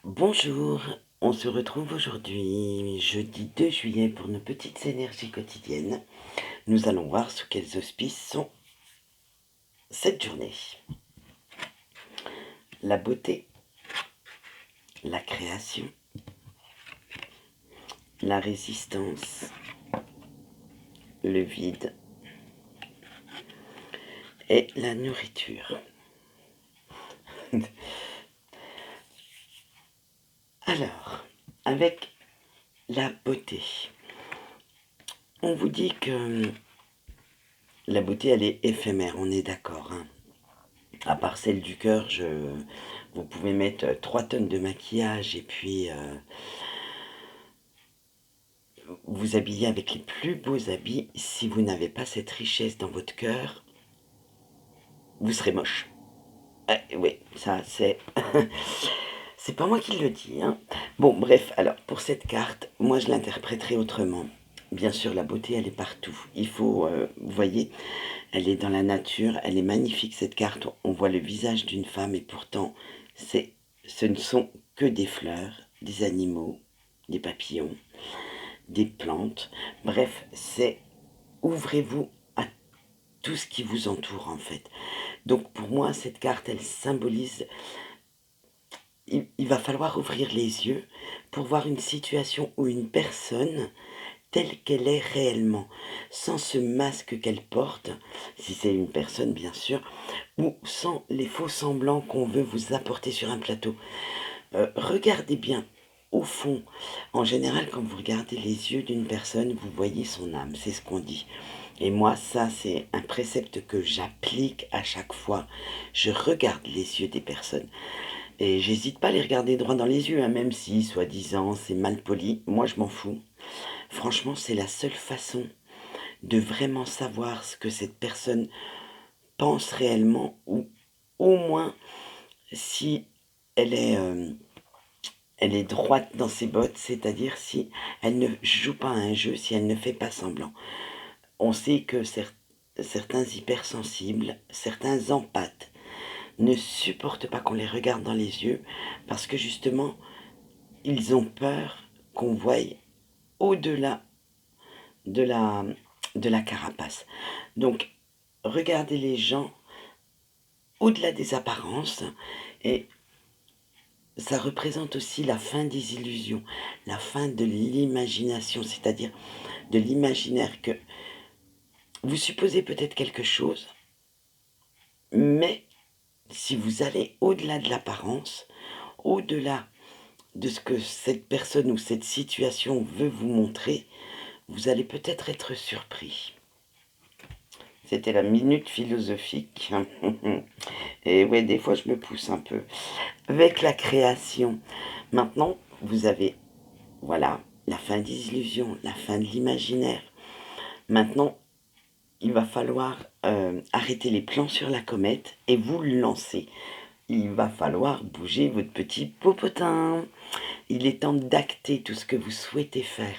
Bonjour, on se retrouve aujourd'hui, jeudi 2 juillet, pour nos petites énergies quotidiennes. Nous allons voir sous quels auspices sont cette journée. La beauté, la création, la résistance, le vide et la nourriture. Alors, avec la beauté, on vous dit que la beauté, elle est éphémère, on est d'accord, hein. À part celle du cœur, vous pouvez mettre 3 tonnes de maquillage et puis vous habiller avec les plus beaux habits. Si vous n'avez pas cette richesse dans votre cœur, vous serez moche. Oui, ça c'est... c'est pas moi qui le dis, hein. Bon, bref, alors pour cette carte, moi je l'interpréterai autrement. Bien sûr, la beauté, elle est partout. Il faut, vous voyez, elle est dans la nature, elle est magnifique cette carte. On voit le visage d'une femme et pourtant, ce ne sont que des fleurs, des animaux, des papillons, des plantes. Bref, c'est ouvrez-vous à tout ce qui vous entoure en fait. Donc pour moi, cette carte, elle symbolise, il va falloir ouvrir les yeux pour voir une situation ou une personne telle qu'elle est réellement, sans ce masque qu'elle porte, si c'est une personne bien sûr, ou sans les faux semblants qu'on veut vous apporter sur un plateau. Regardez bien au fond. En général, quand vous regardez les yeux d'une personne, vous voyez son âme, c'est ce qu'on dit. Et moi, ça, c'est un précepte que j'applique à chaque fois. Je regarde les yeux des personnes. Et j'hésite pas à les regarder droit dans les yeux, hein, même si, soi-disant, c'est mal poli. Moi, je m'en fous. Franchement, c'est la seule façon de vraiment savoir ce que cette personne pense réellement, ou au moins si elle est, euh, elle est droite dans ses bottes, c'est-à-dire si elle ne joue pas un jeu, si elle ne fait pas semblant. On sait que certains hypersensibles, certains empathes, ne supportent pas qu'on les regarde dans les yeux parce que justement, ils ont peur qu'on voie au-delà de de la carapace. Donc, regardez les gens au-delà des apparences et ça représente aussi la fin des illusions, la fin de l'imagination, c'est-à-dire de l'imaginaire que vous supposez peut-être quelque chose, mais si vous allez au-delà de l'apparence, au-delà de ce que cette personne ou cette situation veut vous montrer, vous allez peut-être être surpris. C'était la minute philosophique. Et ouais, des fois je me pousse un peu. Avec la création, maintenant, vous avez, voilà, la fin des illusions, la fin de l'imaginaire. Maintenant, il va falloir arrêter les plans sur la comète et vous le lancer. Il va falloir bouger votre petit popotin. Il est temps d'acter tout ce que vous souhaitez faire.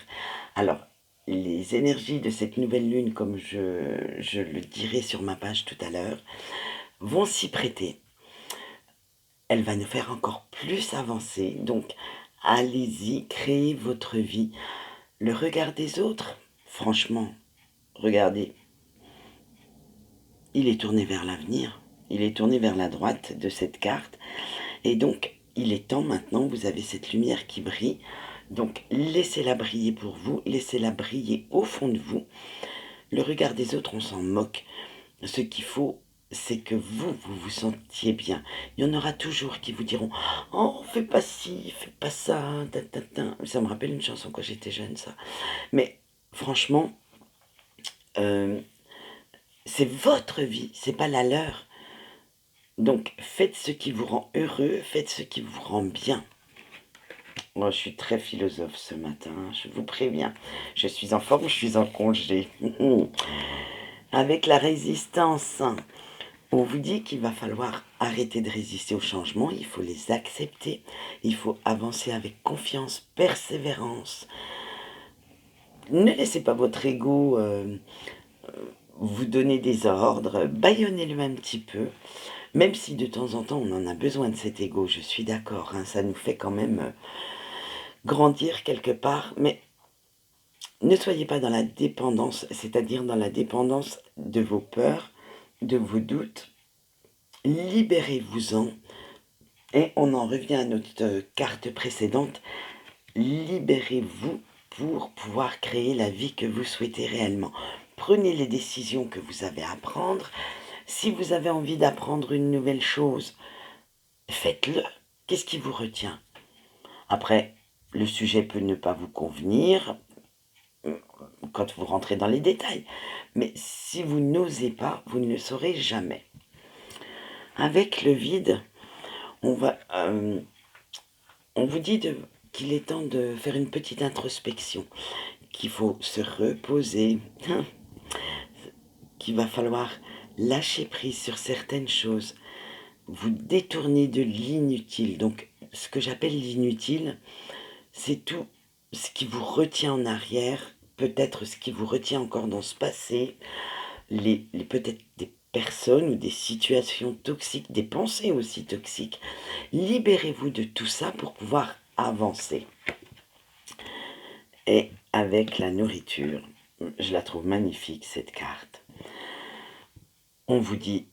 Alors, les énergies de cette nouvelle lune, comme je le dirai sur ma page tout à l'heure, vont s'y prêter. Elle va nous faire encore plus avancer. Donc, allez-y, créez votre vie. Le regard des autres, franchement, regardez, il est tourné vers l'avenir. Il est tourné vers la droite de cette carte. Et donc, il est temps maintenant, vous avez cette lumière qui brille. Donc, laissez-la briller pour vous, laissez-la briller au fond de vous. Le regard des autres, on s'en moque. Ce qu'il faut, c'est que vous vous sentiez bien. Il y en aura toujours qui vous diront oh, fais pas ci, fais pas ça, ta, ta, ta. Ça me rappelle une chanson quand j'étais jeune, ça. Mais franchement, euh, c'est votre vie, c'est pas la leur. Donc faites ce qui vous rend heureux, faites ce qui vous rend bien. Moi, je suis très philosophe ce matin, je vous préviens. Je suis en forme, je suis en congé. Avec la résistance, on vous dit qu'il va falloir arrêter de résister aux changements, il faut les accepter, il faut avancer avec confiance, persévérance. Ne laissez pas votre ego vous donner des ordres, bâillonnez-le un petit peu. Même si de temps en temps on en a besoin de cet ego, je suis d'accord, hein, ça nous fait quand même grandir quelque part, mais ne soyez pas dans la dépendance, c'est-à-dire dans la dépendance de vos peurs, de vos doutes. Libérez-vous-en. Et on en revient à notre carte précédente. Libérez-vous pour pouvoir créer la vie que vous souhaitez réellement. Prenez les décisions que vous avez à prendre. Si vous avez envie d'apprendre une nouvelle chose, faites-le. Qu'est-ce qui vous retient? Après, le sujet peut ne pas vous convenir quand vous rentrez dans les détails. Mais si vous n'osez pas, vous ne le saurez jamais. Avec le vide, on vous dit qu'il est temps de faire une petite introspection, qu'il faut se reposer, qu'il va falloir lâcher prise sur certaines choses, vous détourner de l'inutile. Donc, ce que j'appelle l'inutile, c'est tout ce qui vous retient en arrière, peut-être ce qui vous retient encore dans ce passé, peut-être des personnes ou des situations toxiques, des pensées aussi toxiques. Libérez-vous de tout ça pour pouvoir avancer. Et avec la nourriture, je la trouve magnifique cette carte. On vous dit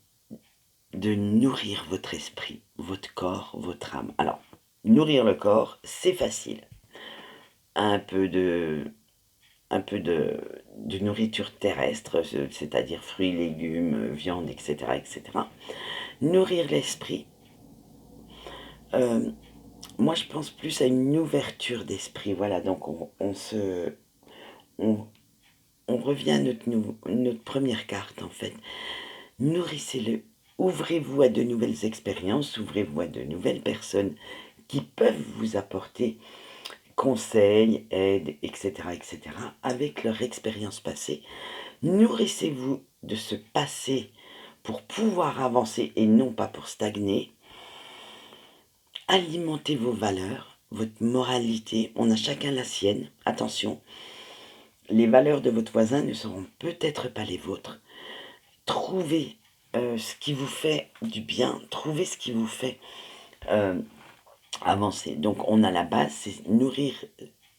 de nourrir votre esprit, votre corps, votre âme. Alors, nourrir le corps, c'est facile. Un peu de nourriture terrestre, c'est-à-dire fruits, légumes, viande, etc., etc. Nourrir l'esprit, moi je pense plus à une ouverture d'esprit. Voilà, donc on, on revient à notre première carte en fait. Nourrissez-le, ouvrez-vous à de nouvelles expériences, ouvrez-vous à de nouvelles personnes qui peuvent vous apporter conseils, aides, etc., etc., avec leur expérience passée. Nourrissez-vous de ce passé pour pouvoir avancer et non pas pour stagner. Alimentez vos valeurs, votre moralité. On a chacun la sienne. Attention, les valeurs de votre voisin ne seront peut-être pas les vôtres. Trouvez ce qui vous fait du bien. Trouvez ce qui vous fait avancer. Donc on a la base, c'est nourrir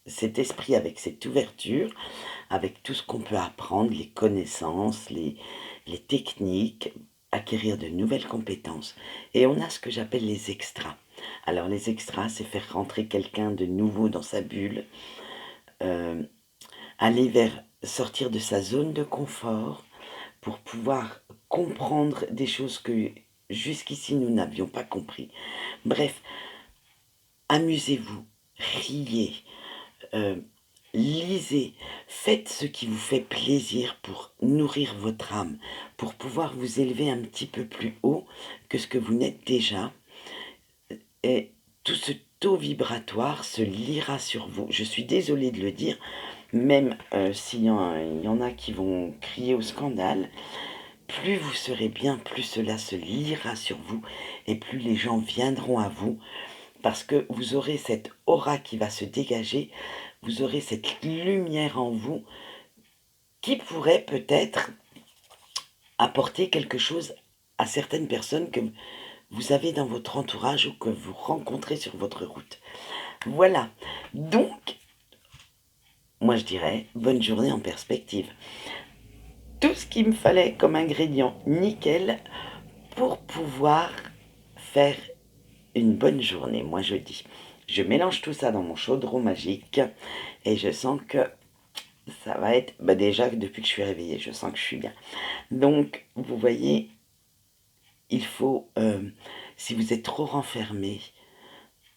cet esprit avec cette ouverture, avec tout ce qu'on peut apprendre, les connaissances, les techniques, acquérir de nouvelles compétences. Et on a ce que j'appelle les extras. Alors les extras, c'est faire rentrer quelqu'un de nouveau dans sa bulle, aller vers sortir de sa zone de confort pour pouvoir comprendre des choses que jusqu'ici nous n'avions pas compris. Bref, amusez-vous, riez, lisez, faites ce qui vous fait plaisir pour nourrir votre âme, pour pouvoir vous élever un petit peu plus haut que ce que vous n'êtes déjà. Et tout ce taux vibratoire se lira sur vous. Je suis désolée de le dire, même s'il y en a qui vont crier au scandale, plus vous serez bien, plus cela se lira sur vous et plus les gens viendront à vous parce que vous aurez cette aura qui va se dégager, vous aurez cette lumière en vous qui pourrait peut-être apporter quelque chose à certaines personnes que vous avez dans votre entourage ou que vous rencontrez sur votre route. Voilà, donc, moi je dirais, bonne journée en perspective. Tout ce qu'il me fallait comme ingrédient nickel pour pouvoir faire une bonne journée, moi je dis. Je mélange tout ça dans mon chaudron magique et je sens que ça va être... Bah déjà, depuis que je suis réveillée, je sens que je suis bien. Donc, vous voyez, il faut... si vous êtes trop renfermé,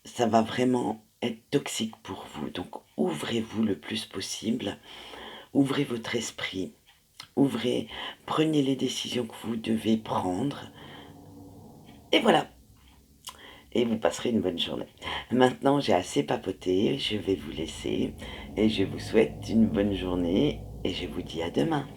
ça va vraiment être toxique pour vous. Donc, ouvrez-vous le plus possible. Ouvrez votre esprit. Prenez les décisions que vous devez prendre. Et voilà. Et vous passerez une bonne journée. Maintenant, j'ai assez papoté, je vais vous laisser et je vous souhaite une bonne journée et je vous dis à demain.